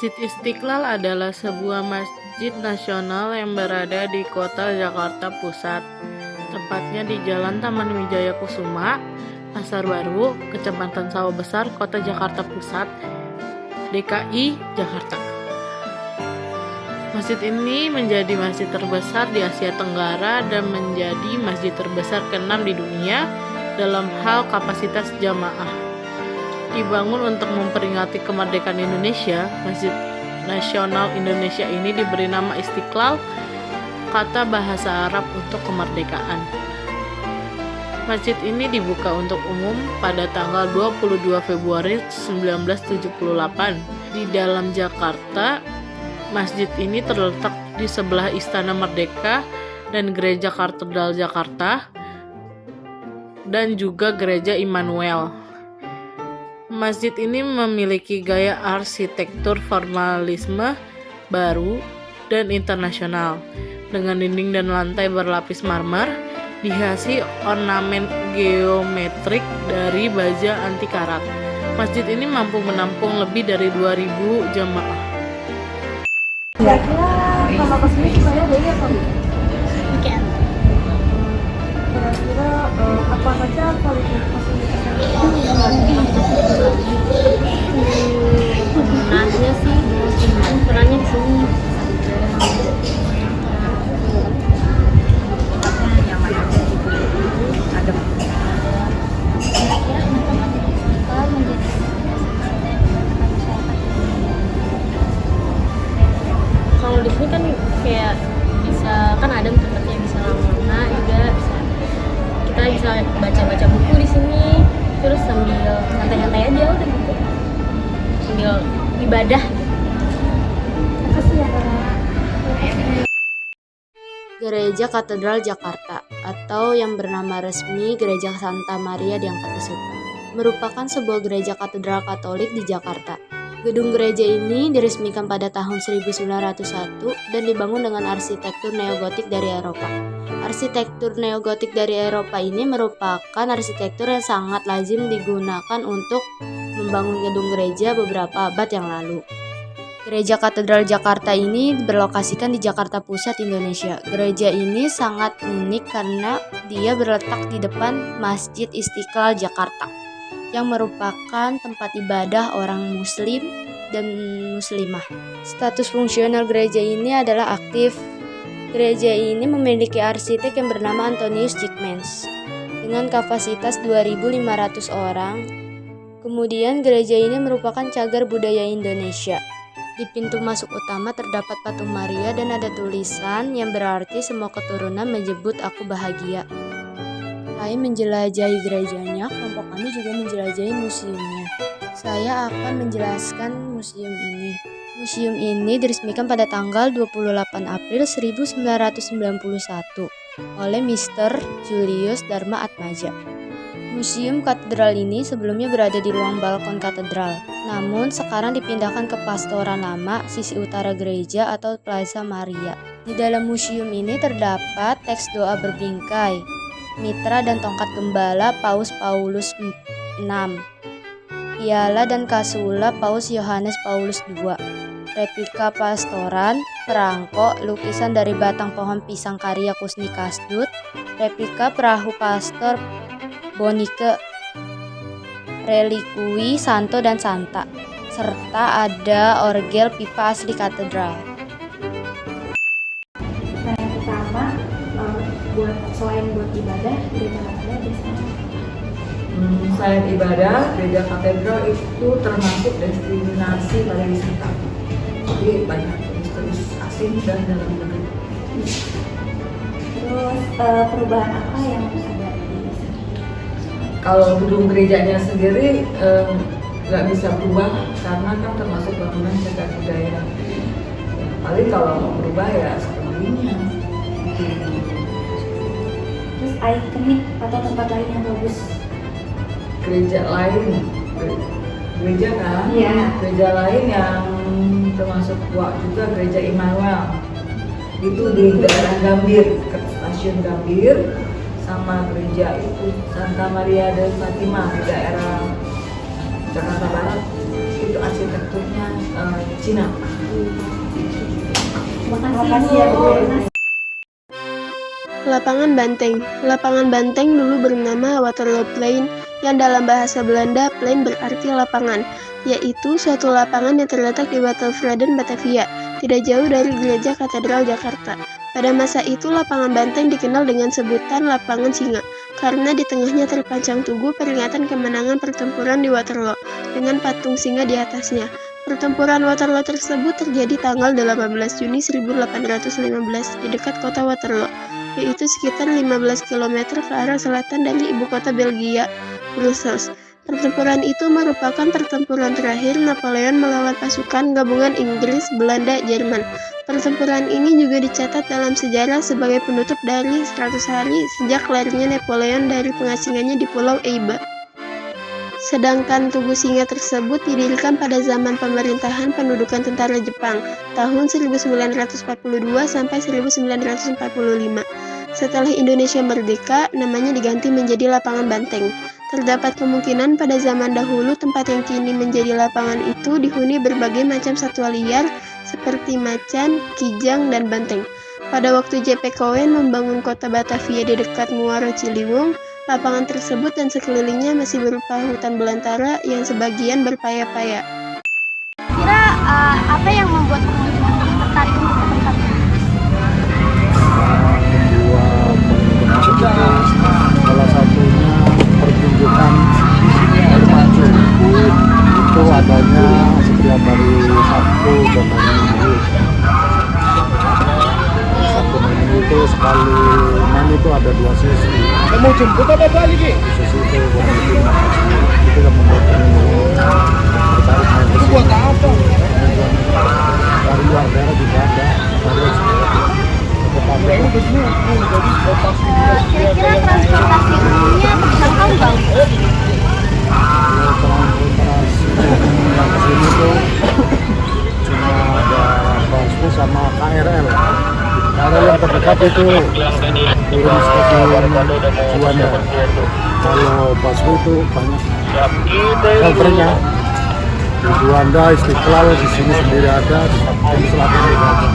Masjid Istiqlal adalah sebuah masjid nasional yang berada di kota Jakarta Pusat, tepatnya di Jalan Taman Wijaya Kusuma, Pasar Baru, Kecamatan Sawah Besar, Kota Jakarta Pusat, DKI Jakarta. Masjid ini menjadi masjid terbesar di Asia Tenggara dan menjadi masjid terbesar ke-6 di dunia dalam hal kapasitas jamaah. Dibangun untuk memperingati kemerdekaan Indonesia, Masjid Nasional Indonesia ini diberi nama Istiqlal, kata bahasa Arab untuk kemerdekaan. Masjid ini dibuka untuk umum pada tanggal 22 Februari 1978. Di dalam Jakarta, masjid ini terletak di sebelah Istana Merdeka dan Gereja Katedral Jakarta dan juga Gereja Immanuel. Masjid ini memiliki gaya arsitektur formalisme baru dan internasional, dengan dinding dan lantai berlapis marmer, dihiasi ornamen geometrik dari baja anti karat. Masjid ini mampu menampung lebih dari 2.000 jamaah. Kira-kira kalau kesini saya dari apa? Weekend. Kira-kira apa saja fasilitas Nanya sih, ukurannya di sini. nyaman aja gitu, adem. Kira-kira kenapa Masjid Istiqlal menjadi kalau di sini kan kayak bisa kan adem tempatnya, bisa lama-lama juga kita bisa baca-baca buku di sini terus sambil santai-santai aja udah gitu sambil ibadah gitu. Makasih ya Kak. Gereja Katedral Jakarta atau yang bernama resmi Gereja Santa Maria di Angkata Sultan merupakan sebuah gereja katedral Katolik di Jakarta. Gedung gereja ini diresmikan pada tahun 1901 dan dibangun dengan arsitektur neogotik dari Eropa. Arsitektur neogotik dari Eropa ini merupakan arsitektur yang sangat lazim digunakan untuk membangun gedung gereja beberapa abad yang lalu. Gereja Katedral Jakarta ini berlokasikan di Jakarta Pusat, Indonesia. Gereja ini sangat unik karena dia berletak di depan Masjid Istiqlal Jakarta, yang merupakan tempat ibadah orang Muslim dan Muslimah. Status fungsional gereja ini adalah aktif. Gereja ini memiliki arsitek yang bernama Antonius Jigmens dengan kapasitas 2.500 orang. Kemudian gereja ini merupakan cagar budaya Indonesia. Di pintu masuk utama terdapat patung Maria dan ada tulisan yang berarti semua keturunan menyebut aku bahagia. Selain menjelajahi gerejanya, kelompok kami juga menjelajahi museumnya. Saya akan menjelaskan museum ini. Museum ini diresmikan pada tanggal 28 April 1991 oleh Mr. Julius Dharma Atmaja. Museum katedral ini sebelumnya berada di ruang balkon katedral, namun sekarang dipindahkan ke Pastoran Lama, sisi utara gereja atau Plaza Maria. Di dalam museum ini terdapat teks doa berbingkai, mitra dan tongkat gembala Paus Paulus VI, piala dan kasula Paus Yohanes Paulus II, replika pastoran, perangko, lukisan dari batang pohon pisang karya Kusni Kasdut, replika perahu pastor Bonike, relikui Santo dan Santa, serta ada orgel pipa asli katedral. Nah yang pertama, selain buat ibadah, gereja katedral biasanya Selain ibadah, gereja katedral itu termasuk destinasi pariwisata. Jadi banyak turis asing dan dalam negeri. terus perubahan apa yang ada di sini? Kalau gedung gerejanya sendiri nggak bisa berubah karena kan termasuk bangunan cagar budaya. Paling kalau mau berubah ya sepertinya. Terus ikonik atau tempat lain yang bagus? Gereja lain, gereja kan? Iya. Gereja lain yang termasuk tua juga gereja Immanuel. Itu di daerah Gambir, ke stasiun Gambir. Sama gereja itu Santa Maria del Fatima di daerah Jakarta Barat. itu arsitekturnya Cina. Terima kasih ya Bu. Lapangan Banteng. Lapangan Banteng dulu bernama Waterloo Plein, yang dalam bahasa Belanda plein berarti lapangan, yaitu suatu lapangan yang terletak di Watervreden, Batavia, tidak jauh dari Gereja Katedral Jakarta. Pada masa itu, Lapangan Banteng dikenal dengan sebutan Lapangan Singa, karena di tengahnya terpancang tugu peringatan kemenangan pertempuran di Waterloo, dengan patung singa di atasnya. Pertempuran Waterloo tersebut terjadi tanggal 18 Juni 1815 di dekat kota Waterloo, yaitu sekitar 15 km ke arah selatan dari ibu kota Belgia, Brussels. Pertempuran itu merupakan pertempuran terakhir Napoleon melawan pasukan gabungan Inggris, Belanda, Jerman. Pertempuran ini juga dicatat dalam sejarah sebagai penutup dari 100 hari sejak larinya Napoleon dari pengasingannya di Pulau Elba. Sedangkan Tugu Singa tersebut didirikan pada zaman pemerintahan pendudukan tentara Jepang tahun 1942 sampai 1945. Setelah Indonesia merdeka, namanya diganti menjadi Lapangan Banteng. Terdapat kemungkinan pada zaman dahulu tempat yang kini menjadi lapangan itu dihuni berbagai macam satwa liar seperti macan, kijang, dan banteng. Pada waktu J.P. Cowen membangun kota Batavia di dekat Muara Ciliwung, lapangan tersebut dan sekelilingnya masih berupa hutan belantara yang sebagian berpaya-paya. Kira apa yang membuat pengunjung tertarik untuk ke tempat ini? Salah satunya pertunjukan air mancur itu adanya setiap hari Sabtu dan hari Minggu. Sabtu dan Minggu itu sekali main itu ada 2 sesi. Kamu jemput apa balik? Sesi itu buat itu yang membuat pengunjung tertarik main ke sini. Buat apa? Dari luar daerah juga ada. Kira-kira transportasi umumnya terjangkau nggak? Transportasi yang kesini tuh cuma ada busway sama KRL. KRL yang terdekat itu turun stasiun Juanda. Kalau busway itu banyak shelternya. Di Juanda, Istiqlal, di sini sendiri ada, di selatan juga ada.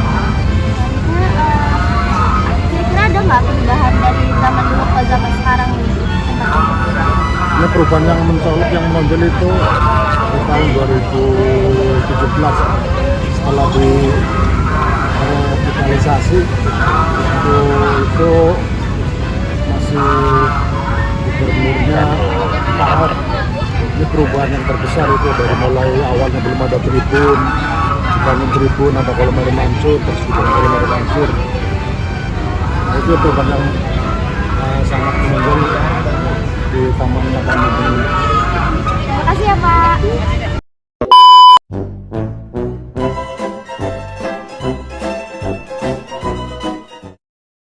Ada nggak perubahan dari zaman dulu ke zaman sekarang ini? Ini perubahan yang mencolok, yang menonjol itu di tahun 2017 setelah direvitalisasi itu masih gubernurnya Pak Ahok. Ini perubahan yang terbesar itu dari mulai awalnya belum ada tribun, dibangun tribun, ada kolam air mancur, terus dibangun kolam air mancur. Itu perubahan yang sangat menonjol di Taman Lapangan ini. Terima kasih ya Pak.